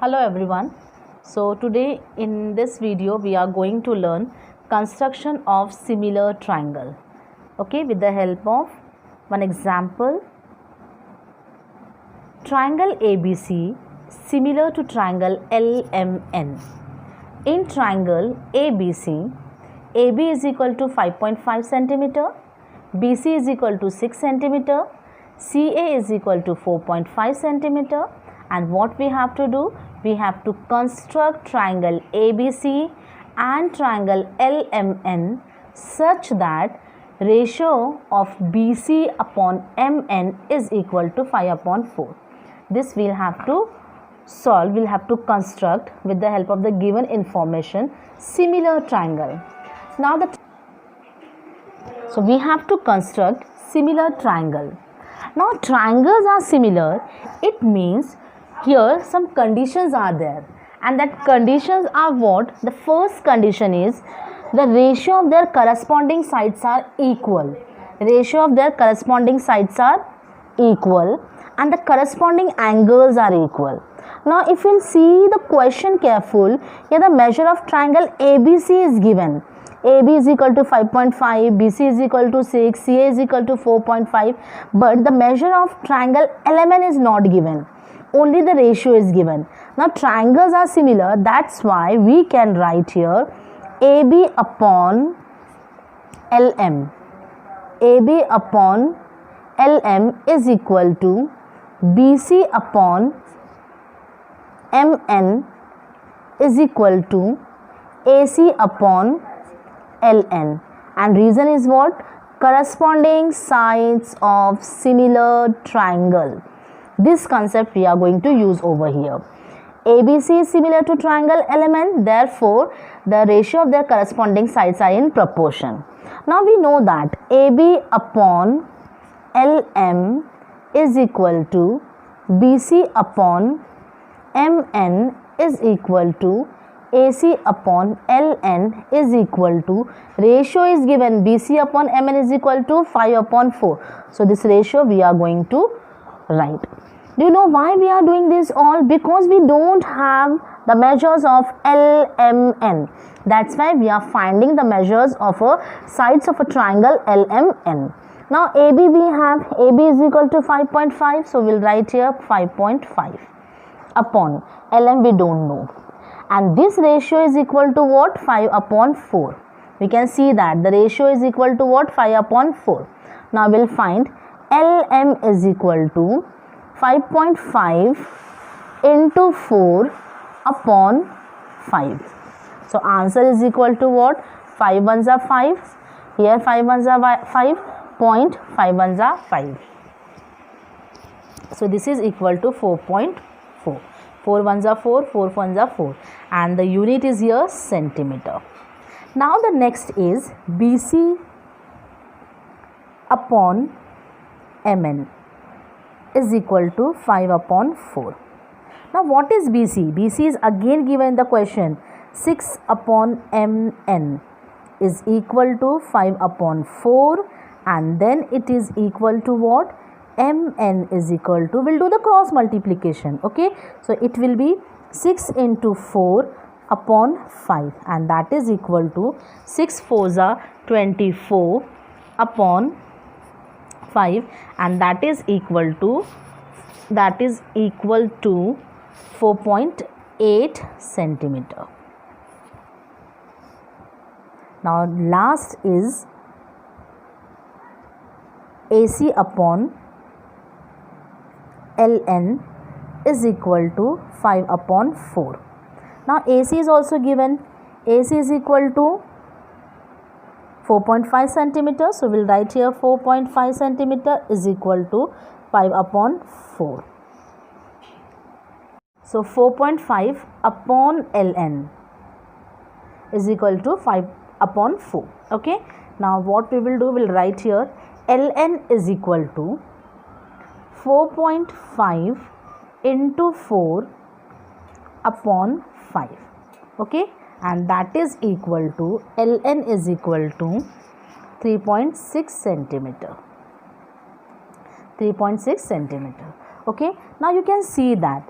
Hello everyone. So today in this video we are going to learn construction of similar triangle. Okay, with the help of one example. Triangle ABC similar to triangle LMN. In triangle ABC, AB is equal to 5.5 centimeter, BC is equal to 6 centimeter, CA is equal to 4.5 centimeter, and what we have to do? We have to construct triangle ABC and triangle LMN such that ratio of BC upon MN is equal to 5 upon 4. This we'll have to solve, we'll have to construct with the help of the given information similar triangle. Now so we have to construct similar triangle. Now triangles are similar, it means here some conditions are there, and that conditions are what? The first condition is the ratio of their corresponding sides are equal. Ratio of their corresponding sides are equal and the corresponding angles are equal. Now if you see the question careful, here the measure of triangle ABC is given. AB is equal to 5.5, BC is equal to 6, CA is equal to 4.5, but the measure of triangle LMN is not given. Only the ratio is given. Now triangles are similar, that's why we can write here AB upon LM. AB upon LM is equal to BC upon MN is equal to AC upon LN. And reason is what? Corresponding sides of similar triangle. This concept we are going to use over here. ABC is similar to triangle LMN, therefore the ratio of their corresponding sides are in proportion. Now we know that AB upon LM is equal to BC upon MN is equal to AC upon LN is equal to, ratio is given BC upon MN is equal to 5 upon 4. So this ratio we are going to write. Do you know why we are doing this all? Because we don't have the measures of LMN. That's why we are finding the measures of sides of a triangle LMN. Now AB we have, AB is equal to 5.5. So we'll write here 5.5 upon LM we don't know. And this ratio is equal to what? 5 upon 4. We can see that the ratio is equal to what? 5 upon 4. Now we'll find LM is equal to 5.5 into 4 upon 5. So answer is equal to what? 5 ones are 5. Here 5 ones are 5. 0.5 ones are 5. So this is equal to 4.4. 4 ones are 4, 4 ones are 4, and the unit is here centimeter. Now the next is BC upon MN is equal to 5 upon 4. Now what is BC? BC is again given in the question. 6 upon MN is equal to 5 upon 4, and then it is equal to what? MN is equal to, we'll do the cross multiplication, okay? So it will be 6 into 4 upon 5, and that is equal to 6 4s are 24 upon 5, and that is equal to 4.8 centimeter. Now last is AC upon LN is equal to 5 upon 4. Now AC is also given. AC is equal to 4.5 centimeter. So we'll write here 4.5 centimeter is equal to 5 upon 4. So 4.5 upon LN is equal to 5 upon 4. Okay. Now what we will do, we'll write here LN is equal to 4.5 into 4 upon 5. Okay, and that is equal to, LN is equal to 3.6 centimeter. 3.6 centimeter. Okay, now you can see that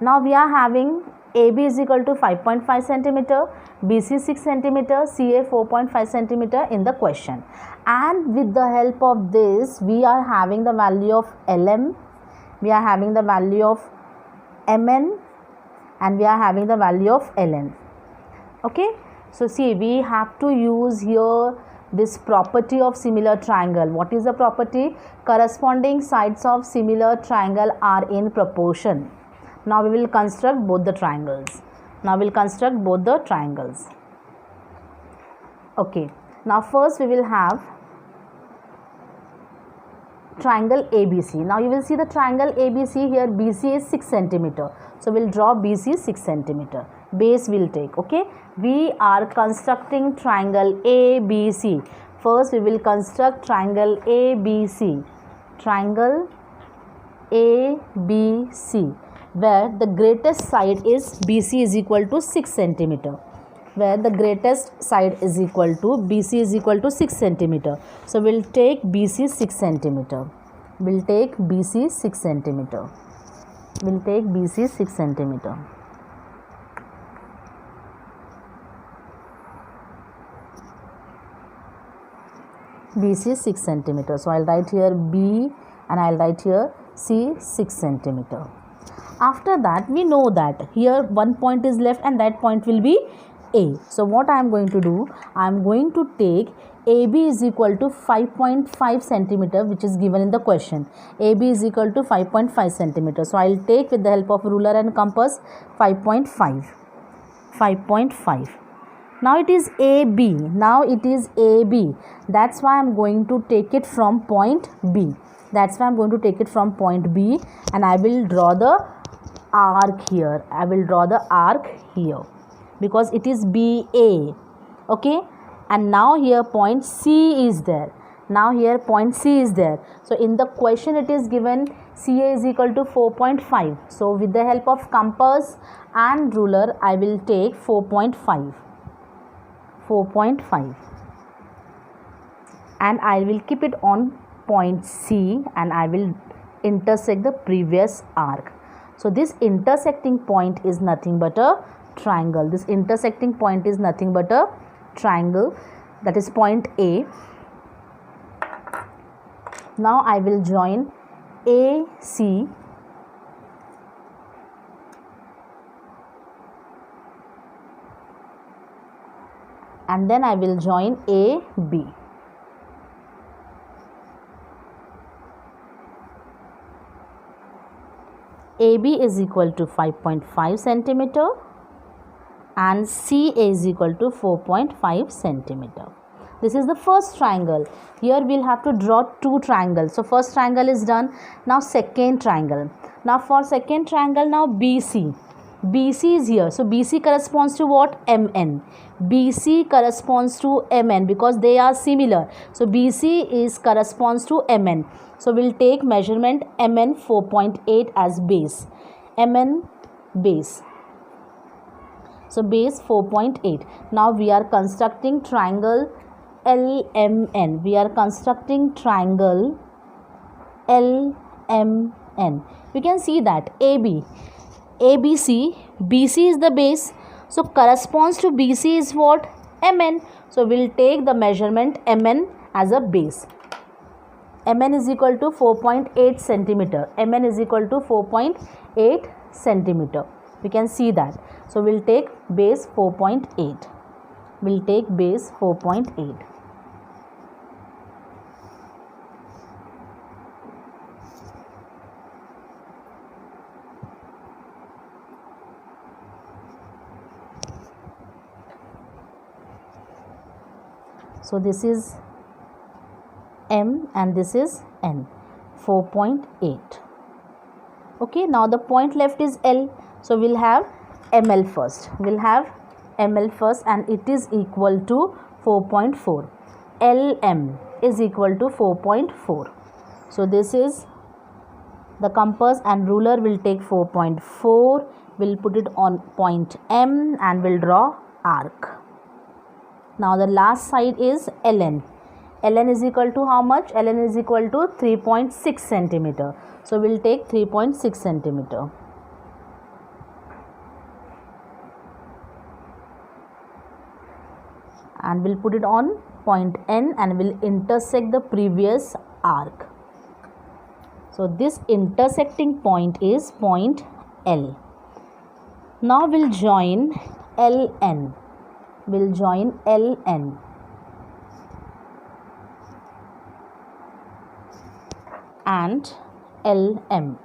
Now we are having AB is equal to 5.5 centimeter, BC 6 centimeter, CA 4.5 centimeter in the question. And with the help of this, we are having the value of LM, we are having the value of MN, and we are having the value of LN. Okay, so see, we have to use here this property of similar triangle. What is the property? Corresponding sides of similar triangle are in proportion. Now we will construct both the triangles. Okay, now first we will have triangle ABC. Now you will see the triangle ABC here. BC is 6 centimeter. So we will draw BC 6 centimeter. Base will take. Okay, we are constructing triangle ABC. First we will construct triangle ABC. Triangle ABC, where the greatest side is BC is equal to 6 centimeter. Where the greatest side is equal to BC is equal to 6 centimeter. So we will take BC 6 centimeter. We will take BC 6 centimeter. We will take BC 6 centimeter. BC 6 centimeter. So I will write here B and I will write here C 6 centimeter. After that, we know that here one point is left and that point will be A. So what I am going to do, I am going to take AB is equal to 5.5 centimeter, which is given in the question. AB is equal to 5.5 centimeter. So I will take with the help of ruler and compass 5.5. 5.5. Now it is AB. That's why I am going to take it from point B. And I will draw the arc here. Because it is BA. Okay. And now here point C is there. So in the question it is given CA is equal to 4.5. So with the help of compass and ruler, I will take 4.5. And I will keep it on point C and I will intersect the previous arc. So this intersecting point is nothing but a triangle. That is point A. Now I will join AC and then I will join AB. AB is equal to 5.5 centimeter and CA is equal to 4.5 centimeter. This is the first triangle. Here we will have to draw two triangles. So first triangle is done. Now second triangle. Now for second triangle, now BC. BC is here. So BC corresponds to what? MN. BC corresponds to MN because they are similar. So BC corresponds to MN. So we will take measurement MN 4.8 as base. MN base. So base 4.8. Now we are constructing triangle LMN. We can see that AB. ABC, BC is the base. So corresponds to BC is what? MN. So we will take the measurement MN as a base. MN is equal to 4.8 centimeter. We can see that. So we will take base 4.8. So this is M and this is N. 4.8. Okay, now the point left is L. So we'll have ML first. And it is equal to 4.4. LM is equal to 4.4. So this is the compass and ruler will take 4.4. We'll put it on point M and we'll draw arc. Now the last side is LN. LN is equal to how much? LN is equal to 3.6 centimeter. So we'll take 3.6 centimeter. and we'll put it on point N and will intersect the previous arc. So this intersecting point is point L. Now we'll join LN. We'll join LN. And LM.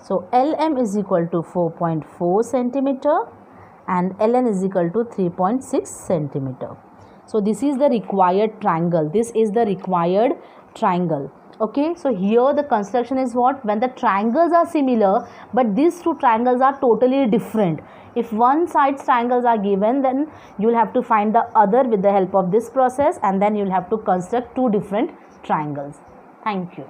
So LM is equal to 4.4 centimeter and LN is equal to 3.6 centimeter. So this is the required triangle. This is the required triangle. Okay, so here the construction is what? When the triangles are similar but these two triangles are totally different. If one side's triangles are given, then you will have to find the other with the help of this process, and then you will have to construct two different triangles. Thank you.